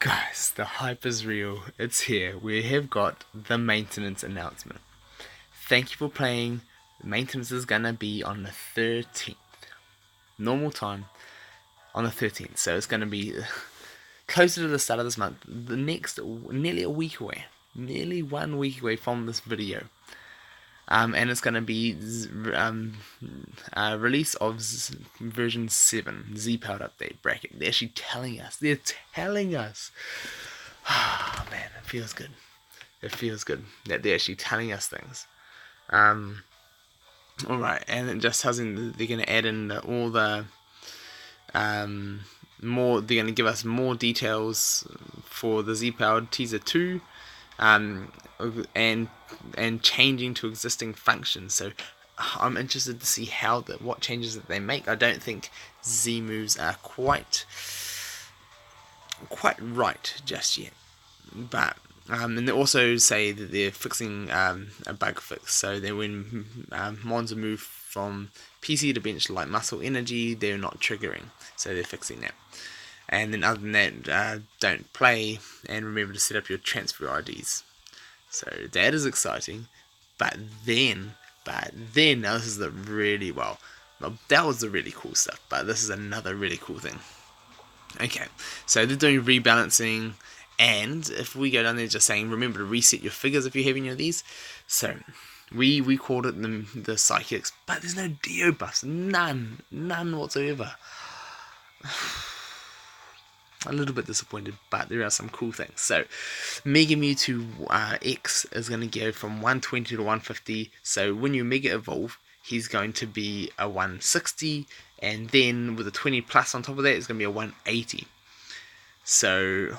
Guys, the hype is real. It's here. We have got the maintenance announcement. Thank you for playing. The maintenance is gonna be on the 13th. Normal time on the 13th. So it's gonna be closer to the start of this month. The next, nearly a week away. Nearly 1 week away from this video. And it's going to be release of version 7, Z-Powered update bracket. They're actually telling us. They're telling us. Oh, man, it feels good. It feels good that they're actually telling us things. Alright, and it just tells them they're going to add in all the more. They're going to give us more details for the Z-Powered teaser 2. And changing to existing functions. So I'm interested to see what changes that they make. I don't think Z moves are quite right just yet, but and they also say that they're fixing a bug fix, so that when mons are moved from PC to bench like muscle energy, they're not triggering, so they're fixing that. And then other than that, don't play and remember to set up your transfer IDs. So that is exciting. But then now this is that was the really cool stuff, but this is another really cool thing. Okay, so they're doing rebalancing, and if we go down there just saying remember to reset your figures if you have any of these. So we called it the psychics, but there's no Dio buffs, none whatsoever. A little bit disappointed, but there are some cool things. So Mega Mewtwo X is going to go from 120 to 150. So when you Mega Evolve, he's going to be a 160, and then with a 20 plus on top of that, it's going to be a 180. So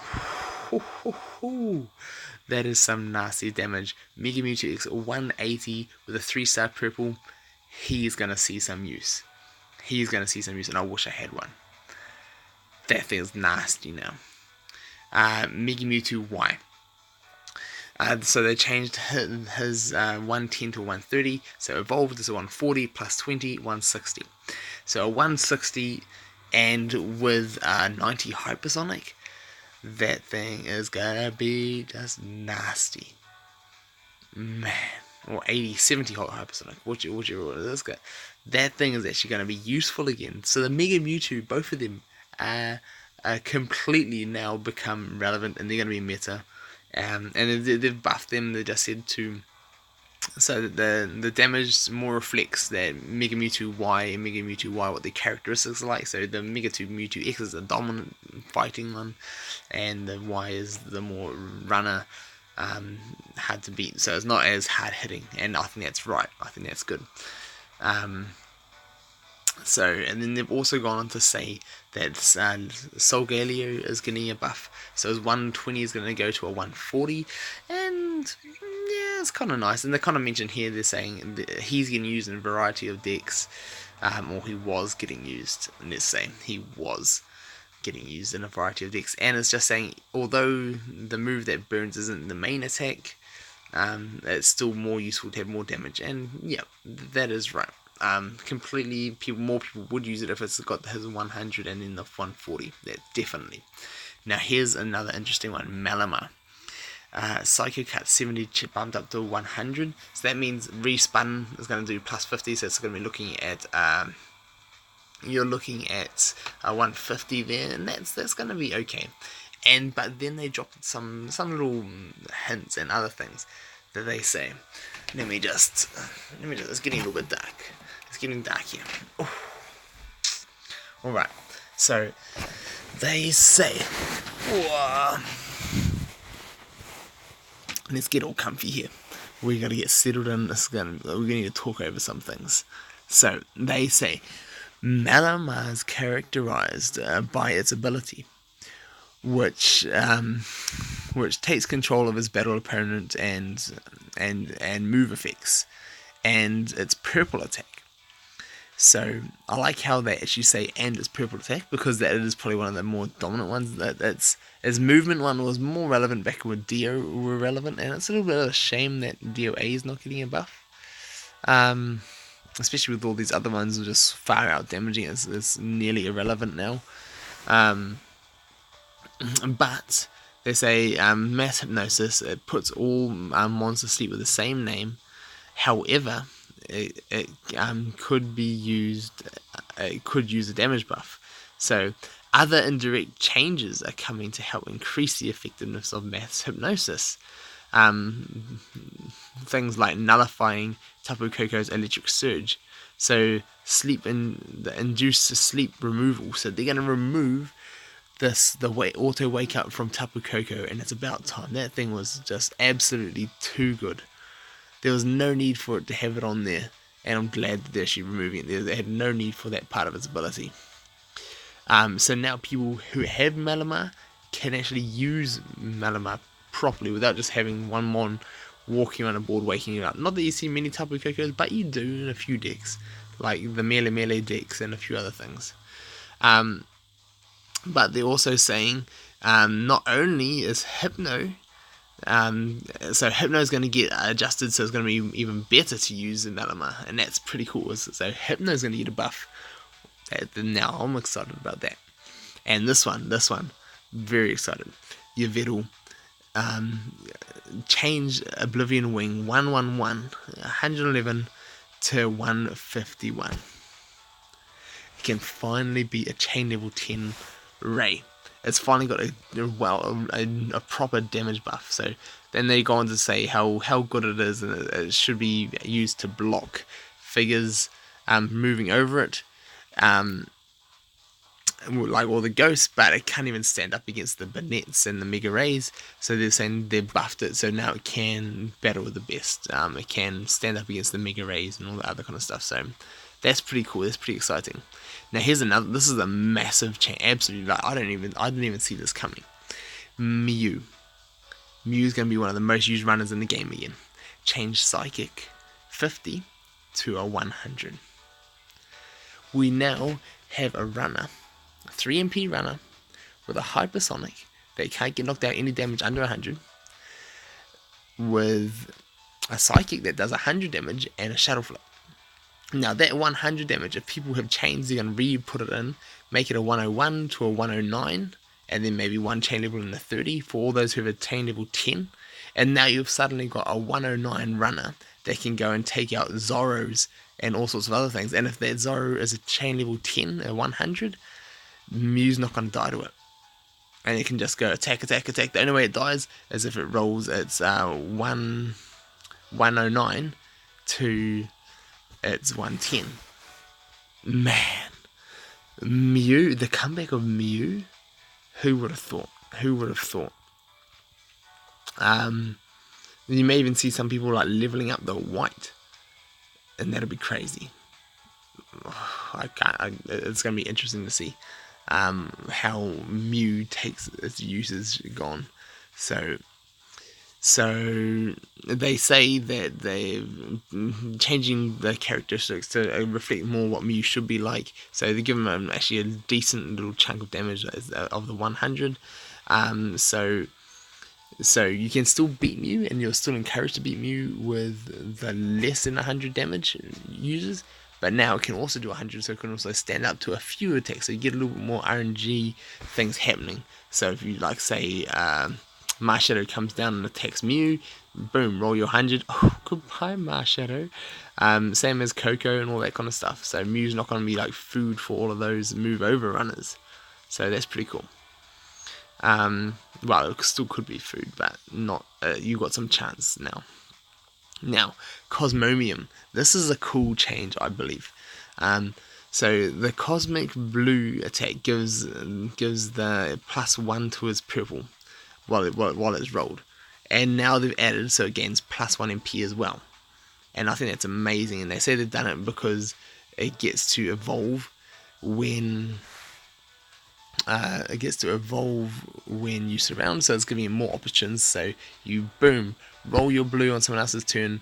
that is some nasty damage. Mega Mewtwo X 180 with a 3-star purple. He's going to see some use. And I wish I had one. That thing's nasty now. Mega Mewtwo Y. So they changed his 110 to 130. So evolved is a 140 plus 20, 160. So a 160 and with 90 hypersonic. That thing is gonna be just nasty. Man. Or 80, 70 hypersonic. Whichever one it is. That thing is actually going to be useful again. So the Mega Mewtwo, both of them, completely now become relevant, and they're going to be meta, and they've buffed them. They just said to, so that the damage more reflects that Mega Mewtwo Y and Mega Mewtwo Y, what their characteristics are like. So the Mega Mewtwo X is the dominant fighting one, and the Y is the more runner, hard to beat. So it's not as hard hitting, and I think that's right. I think that's good. So, and then they've also gone on to say that Solgaleo is getting a buff. So his 120 is going to go to a 140. And, yeah, it's kind of nice. And they kind of mentioned here, they're saying that he's getting used in a variety of decks. Or he was getting used. And let's say he was getting used in a variety of decks. And it's just saying, although the move that burns isn't the main attack, it's still more useful to have more damage. And, yeah, that is right. Completely, more people would use it if it's got his 100 and then the 140. That definitely. Now here's another interesting one. Malamar. Psycho Cut 70 bumped up to 100. So that means respun is going to do plus 50. So it's going to be looking at you're looking at a 150 there, and that's going to be okay. But then they dropped some little hints and other things that they say. Let me just. It's getting a little bit dark. It's getting dark here. Oh. Alright, so they say, let's get all comfy here. We gotta get settled in. We're gonna need to talk over some things. So they say, Malamar is characterized by its ability, which takes control of his battle opponent and move effects, and its purple attack. So I like how they actually say and its purple attack, because that is probably one of the more dominant ones. That's his movement one was more relevant back when Dio were relevant, and it's a little bit of a shame that Dio A is not getting a buff. Especially with all these other ones just far out damaging. It's nearly irrelevant now. But They say mass hypnosis, it puts all monsters to sleep with the same name. However, it could be used. It could use a damage buff. So other indirect changes are coming to help increase the effectiveness of mass hypnosis. Things like nullifying Tapu Koko's electric surge. So the induced sleep removal. So they're going to remove the auto wake up from Tapu Koko, and it's about time. That thing was just absolutely too good. There was no need for it to have it on there, and I'm glad that they're actually removing it. They had no need for that part of its ability. So now people who have Malamar can actually use Malamar properly without just having one mon walking on a board waking you up. Not that you see many Tapu Kokos, but you do in a few decks, like the Melee decks and a few other things. But they're also saying not only is Hypno, so Hypno is going to get adjusted, so it's going to be even better to use in Malamar, and that's pretty cool. So Hypno is going to get a buff. Now I'm excited about that. And this one, very excited. Yveltal, change Oblivion Wing 111 to 151. It can finally be a chain level 10 Ray. It's finally got a proper damage buff. So then they go on to say how good it is, and it should be used to block figures moving over it, like all the ghosts, but it can't even stand up against the Bonnets and the Mega Rays. So they're saying they've buffed it, so now it can battle with the best. It can stand up against the Mega Rays and all the other kind of stuff. So that's pretty cool. That's pretty exciting. Now here's another. This is a massive change. Absolutely, I didn't even see this coming. Mew. Mew's going to be one of the most used runners in the game again. Change Psychic 50 to a 100. We now have a runner, a 3 MP runner with a hypersonic that can't get knocked out any damage under 100, with a psychic that does 100 damage and a shadow flip. Now that 100 damage, if people have chains, they're going to re-put it in, make it a 101 to a 109, and then maybe one chain level in the 30 for all those who have a chain level 10. And now you've suddenly got a 109 runner that can go and take out Zorros and all sorts of other things. And if that Zorro is a chain level 10, a 100, Mew's not going to die to it. And it can just go attack. The only way it dies is if it rolls its 109 to its 110. Man. Mew, the comeback of Mew, who would have thought? You may even see some people like leveling up the white, and that'll be crazy. It's going to be interesting to see how Mew takes its usage gone. So they say that they're changing the characteristics to reflect more what Mew should be like. So they give him actually a decent little chunk of damage of the 100. So you can still beat Mew, and you're still encouraged to beat Mew with the less than 100 damage users. But now it can also do 100, so it can also stand up to a few attacks. So you get a little bit more RNG things happening. So if you like say Marshadow comes down and attacks Mew, boom, roll your 100. Oh, goodbye Marshadow. Same as Coco and all that kind of stuff. So Mew's not going to be like food for all of those move over runners. So that's pretty cool. Well, it still could be food, but not. You got some chance now. Now, Cosmoem. This is a cool change, I believe. So the Cosmic Blue attack gives the +1 to his purple while it's rolled, and now they've added so it gains +1 MP as well. And I think that's amazing. And they say they've done it because it gets to evolve when. It gets to evolve when you surround, so it's giving you more options. So you boom, roll your blue on someone else's turn,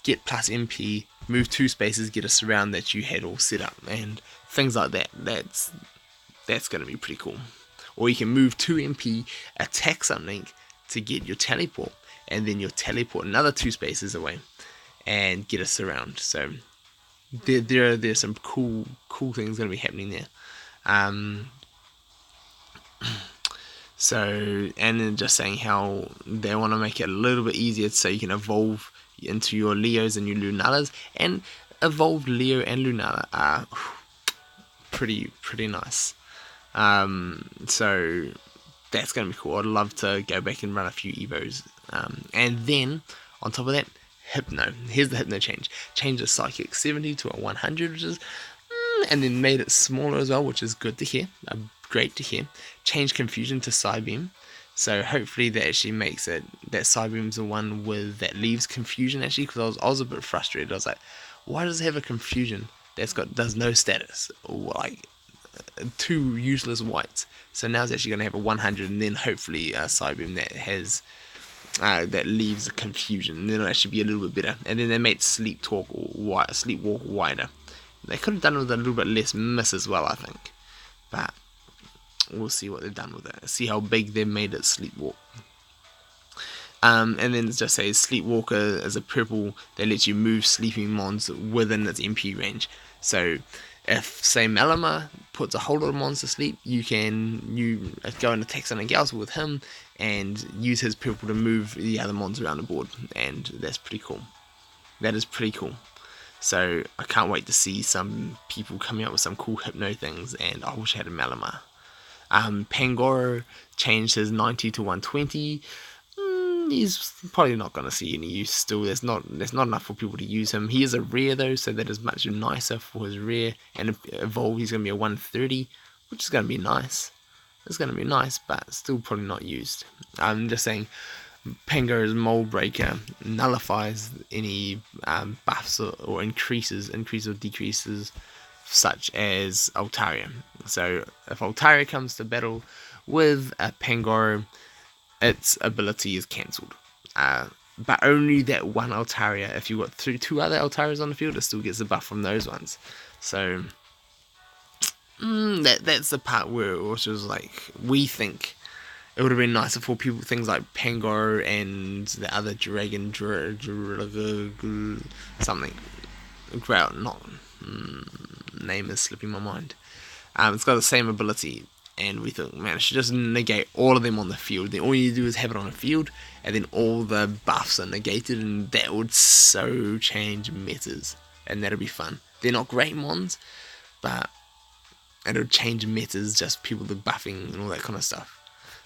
get +MP, move 2 spaces, get a surround that you had all set up, and things like that. That's going to be pretty cool. Or you can move 2 MP, attack something to get your teleport, and then you'll teleport another 2 spaces away and get a surround. So there's some cool things going to be happening there. So, and then just saying how they want to make it a little bit easier so you can evolve into your Leos and your Lunalas, and evolved Leo and Lunala are pretty nice. So that's going to be cool. I'd love to go back and run a few Evos. And then, on top of that, Hypno. Here's the Hypno change. Change the Psychic 70 to a 100, which is... and then made it smaller as well, which is good to hear. Great to hear. Change Confusion to Psybeam. So hopefully that actually makes it... that Psybeam's the one that leaves Confusion, actually, because I was a bit frustrated. I was like, why does it have a Confusion does no status? Or like... two useless whites. So now it's actually going to have a 100, and then hopefully a Psybeam that has that leaves a Confusion, and then it'll actually be a little bit better. And then they made Sleepwalk wider. They could have done it with a little bit less miss as well, I think, but we'll see what they've done with it. See how big they made it Sleepwalk. And then it just says Sleepwalker is a purple that lets you move sleeping mons within its MP range. So if, say, Malamar puts a whole lot of mons to sleep, you go and attack something else with him and use his purple to move the other mons around the board, and that's pretty cool. That is pretty cool. So I can't wait to see some people coming up with some cool Hypno things, and I wish I had a Malamar. Pangoro changed his 90 to 120. He's probably not going to see any use still. There's not enough for people to use him. He is a rare though, so that is much nicer for his rare. And evolve, he's going to be a 130, which is going to be nice. It's going to be nice, but still probably not used. I'm just saying, Pangoro's Mold Breaker nullifies any buffs or increases or decreases, such as Altaria. So if Altaria comes to battle with a Pangoro, its ability is cancelled. But only that one Altaria. If you've got two other Altarias on the field, it still gets a buff from those ones. So that's the part where it was just like, we think it would have been nicer for people, things like Pangoro and the other dragon, something. Name is slipping my mind. It's got the same ability. And we thought, man, it should just negate all of them on the field. Then all you do is have it on the field, and then all the buffs are negated, and that would so change metas. And that'll be fun. They're not great mons, but it'll change metas, just people the buffing and all that kind of stuff.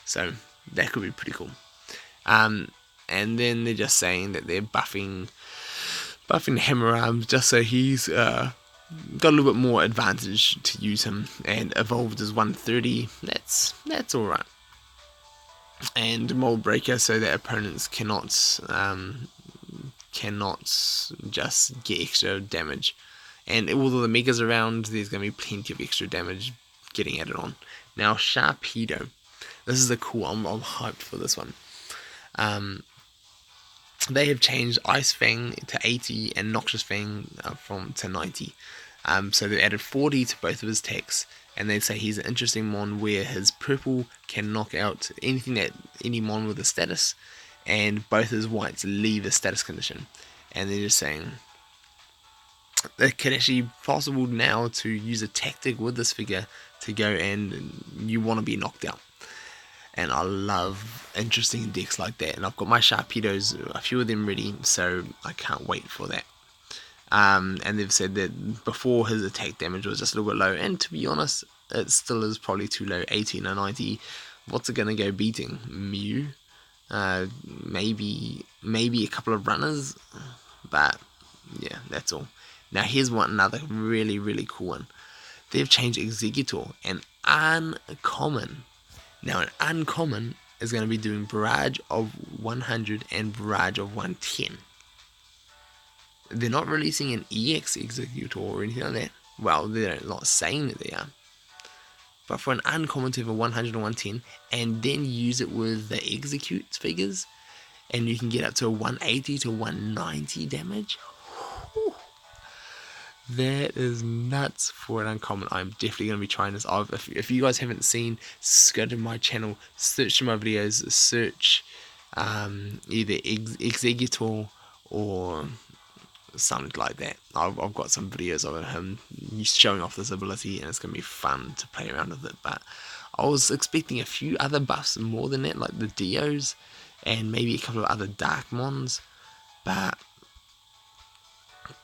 So that could be pretty cool. And then they're just saying that they're buffing Hammer Arm just so he's got a little bit more advantage to use him, and evolved as 130. That's all right. And Mold Breaker, so that opponents cannot just get extra damage. And with all the megas around, there's going to be plenty of extra damage getting added on. Now Sharpedo, this is a cool. I'm hyped for this one. They have changed Ice Fang to 80 and Noxious Fang to 90. So they added 40 to both of his attacks, and they say he's an interesting mon where his purple can knock out any mon with a status, and both his whites leave a status condition. And they're just saying it could actually be possible now to use a tactic with this figure to go and you want to be knocked out. And I love interesting decks like that. And I've got my Sharpedos, a few of them ready, so I can't wait for that. And they've said that before his attack damage was just a little bit low. And to be honest, it still is probably too low, 18 or 90. What's it going to go beating? Mew? Maybe a couple of runners. But yeah, that's all. Now here's another really, really cool one. They've changed Exeggutor, an uncommon. Now an uncommon is going to be doing Barrage of 100 and Barrage of 110. They're not releasing an EX Exeggutor or anything like that. Well, they're not saying that they are. But for an uncommon to have a 100 and 110, and then use it with the Execute figures, and you can get up to a 180 to 190 damage. Whew. That is nuts for an uncommon. I'm definitely going to be trying this. If you guys haven't seen, go to my channel, search my videos, search either Exeggutor or something like that. I've got some videos of him showing off this ability, and it's going to be fun to play around with it. But I was expecting a few other buffs more than that, like the Dios and maybe a couple of other Dark Mons, but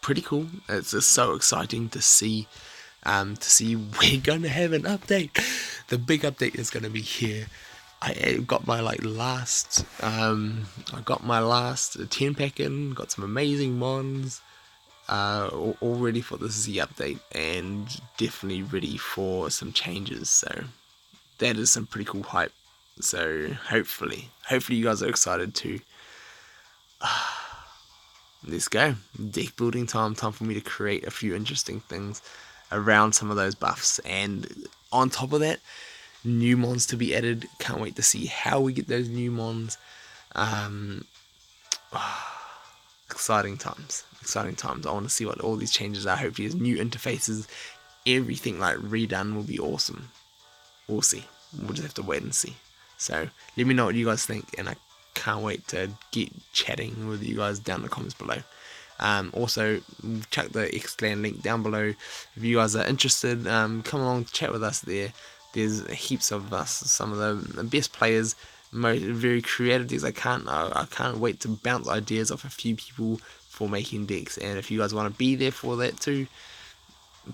pretty cool. It's just so exciting to see we're gonna have an update. The big update is gonna be here. I got my last 10 pack in, got some amazing mons, all ready for the Z update, and definitely ready for some changes. So that is some pretty cool hype. So hopefully you guys are excited too. Let's go. Deck building time for me to create a few interesting things around some of those buffs, and on top of that, new mons to be added. Can't wait to see how we get those new mons. Exciting times. I want to see what all these changes are. Hopefully there's new interfaces, everything redone will be awesome. We'll see. We'll just have to wait and see. So let me know what you guys think, and I can't wait to get chatting with you guys down in the comments below. Also, check the Xclan link down below if you guys are interested. Come along, chat with us there. There's heaps of us, some of the best players, very creative decks. I can't wait to bounce ideas off a few people for making decks, and if you guys want to be there for that too,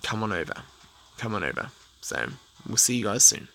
come on over. So we'll see you guys soon.